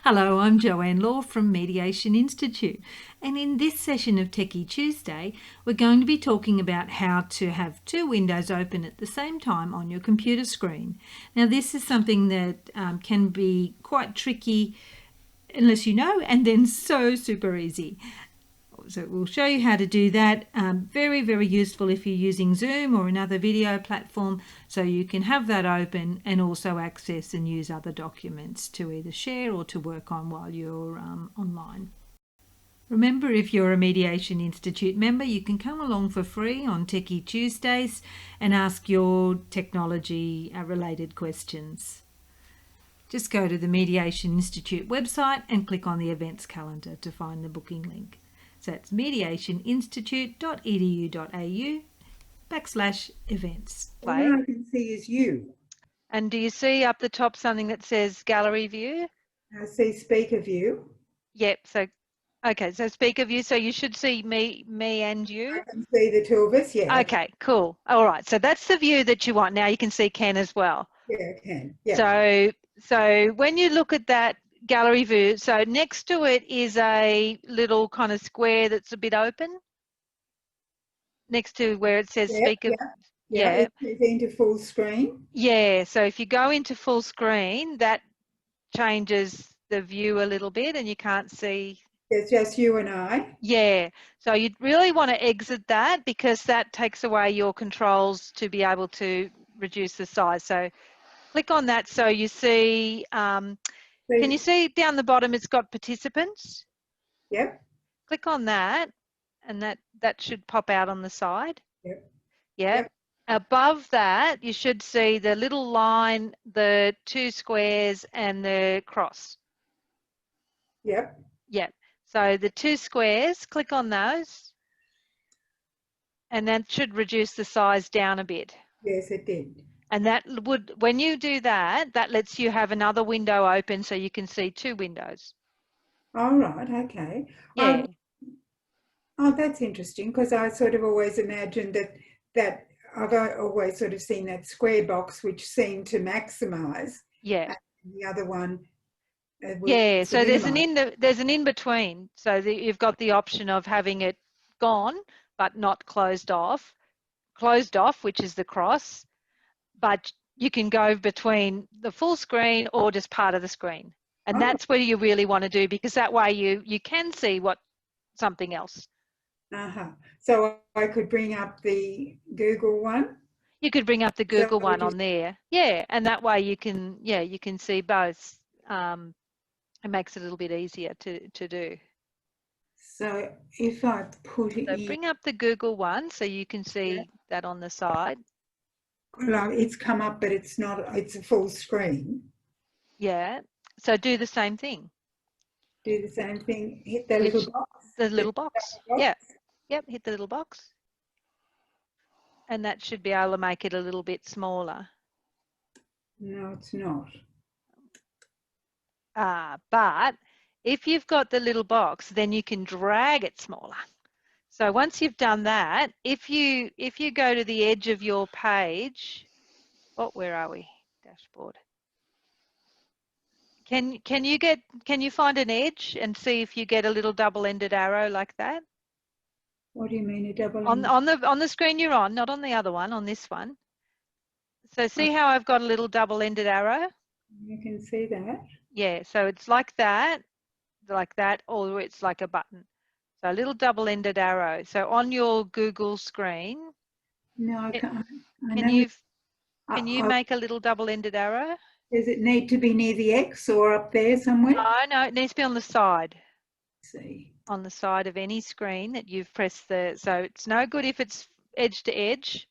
Hello, I'm Joanne Law from Mediation Institute, and in this session of Techy Tuesday, we're going to be talking about how to have two windows open at the same time on your computer screen. Now, this is something that can be quite tricky unless you know, and then so super easy. So we'll show you how to do that. Very, very useful if you're using Zoom or another video platform, so you can have that open and also access and use other documents to either share or to work on while you're online. Remember, if you're a Mediation Institute member, you can come along for free on Techy Tuesdays and ask your technology related questions. Just go to the Mediation Institute website and click on the events calendar to find the booking link. So it's mediationinstitute.edu.au/events. All I can see is you. And do you see up the top something that says gallery view? I see speaker view. Yep. So, okay. So speaker view. So you should see me and you. I can see the two of us, yeah. Okay, cool. All right. So that's the view that you want. Now you can see Ken as well. Yeah, I can. Yeah. So when you look at that gallery view, so next to it is a little kind of square that's a bit open. Next to where it says speaker. Yeah. It's into full screen. Yeah. So if you go into full screen, that changes the view a little bit and you can't see. It's just you and I. Yeah. So you'd really want to exit that because that takes away your controls to be able to reduce the size. So click on that so you see, can you see down the bottom it's got participants? Yep. Click on that and that should pop out on the side. Yep. Yep. Above that, you should see the little line, the two squares and the cross. Yep. Yep. So the two squares, click on those and that should reduce the size down a bit. Yes, it did. And that would, when you do that, that lets you have another window open so you can see two windows. All right, okay. Yeah. Oh, that's interesting because I sort of always imagined that I've always sort of seen that square box which seemed to maximise. Yeah. And the other one. Yeah, so there's an in between. So you've got the option of having it gone but not closed off. Closed off, which is the cross, but you can go between the full screen or just part of the screen. And that's what you really want to do because that way you can see what something else. So I could bring up the Google one? You could bring up the Google one on there. Yeah, and that way you can see both. It makes it a little bit easier to do. So if I put it in... bring up the Google one so you can see that on the side. Well, it's come up, but it's not, it's a full screen. Yeah, so do the same thing. Do the same thing, hit the little box. The little box, yeah. Yep, hit the little box. And that should be able to make it a little bit smaller. No, it's not. But if you've got the little box, then you can drag it smaller. So once you've done that, if you go to the edge of your page, where are we? Dashboard. Can you find an edge and see if you get a little double-ended arrow like that? What do you mean a double? On the screen you're on, not on the other one, on this one. So see how I've got a little double-ended arrow? You can see that. Yeah, so it's like that, or it's like a button. So a little double-ended arrow. So on your Google screen, no, I can't. Can you make a little double-ended arrow? Does it need to be near the X or up there somewhere? No, it needs to be on the side. Let's see. On the side of any screen that you've pressed so it's no good if it's edge to edge.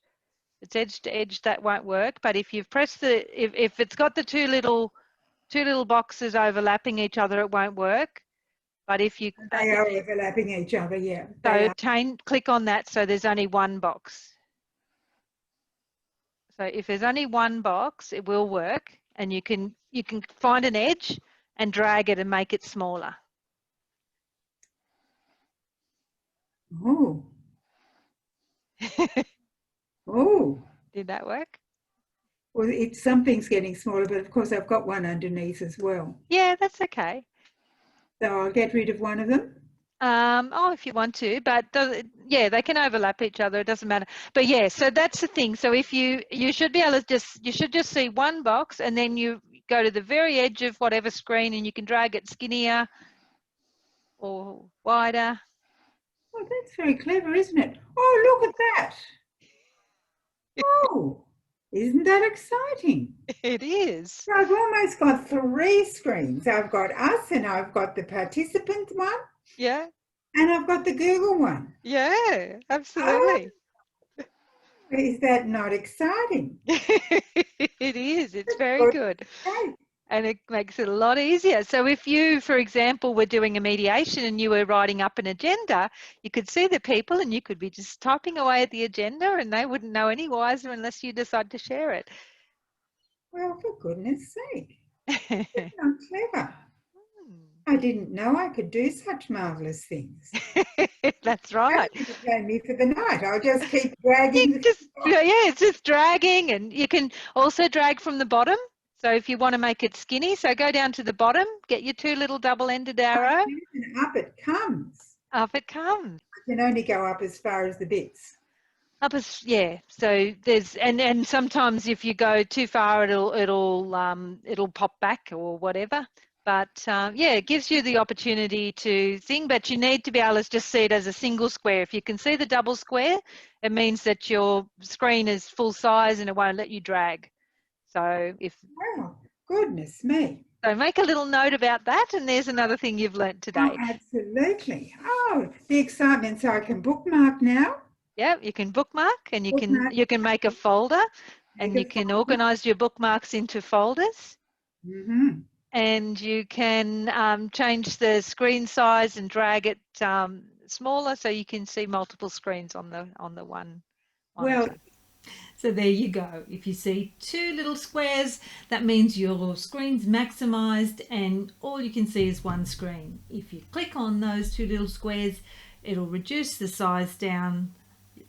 If it's edge to edge, that won't work. But if you've pressed if it's got the two little boxes overlapping each other, it won't work. But if you... They are overlapping each other, yeah. So click on that so there's only one box. So if there's only one box, it will work. And you can find an edge and drag it and make it smaller. Oh. Oh. Did that work? Well, something's getting smaller, but of course I've got one underneath as well. Yeah, that's okay. So I'll get rid of one of them. If you want to, but yeah, they can overlap each other. It doesn't matter. But yeah, so that's the thing. So if you should be able to you should just see one box, and then you go to the very edge of whatever screen, and you can drag it skinnier or wider. Oh, that's very clever, isn't it? Oh, look at that. Oh, isn't that exciting? It is. So I've almost got 3 screens. I've got us, and I've got the participant one. Yeah. And I've got the Google one. Yeah, absolutely. Oh, is that not exciting? It is. It's very good. Great. And it makes it a lot easier. So if you, for example, were doing a mediation and you were writing up an agenda, you could see the people and you could be just typing away at the agenda and they wouldn't know any wiser unless you decide to share it. Well, for goodness sake. That's not clever. I didn't know I could do such marvellous things. That's right. That's going to me for the night. I'll just keep dragging. It's just dragging, and you can also drag from the bottom. So if you want to make it skinny, so go down to the bottom, get your 2 little double-ended arrow. And up it comes. Up it comes. I can only go up as far as the bits. Yeah. So there's and sometimes if you go too far, it'll pop back or whatever. But yeah, it gives you the opportunity to think, but you need to be able to just see it as a single square. If you can see the double square, it means that your screen is full size and it won't let you drag. So Wow, goodness me. So make a little note about that, and there's another thing you've learnt today. Oh, absolutely. Oh, the excitement. So I can bookmark now. Yeah, you can bookmark, and you can make a folder, and you can organise your bookmarks into folders. Mm-hmm. And you can change the screen size and drag it smaller, so you can see multiple screens on the one. Well, so there you go. If you see 2 little squares, that means your screen's maximised and all you can see is one screen. If you click on those 2 little squares, it'll reduce the size down.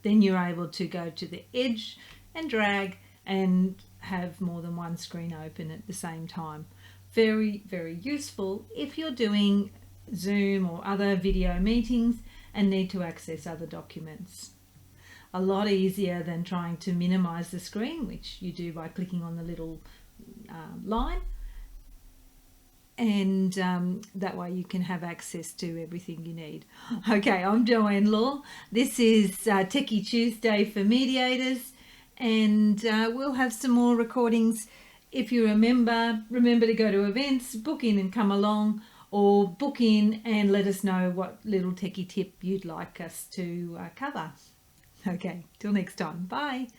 Then you're able to go to the edge and drag and have more than one screen open at the same time. Very, very useful if you're doing Zoom or other video meetings and need to access other documents. A lot easier than trying to minimize the screen, which you do by clicking on the little line, and that way you can have access to everything you need. Okay, I'm Joanne Law. This is Techy Tuesday for Mediators, and we'll have some more recordings. If you remember to go to events, book in and come along, or book in and let us know what little techie tip you'd like us to cover. Okay, till next time. Bye.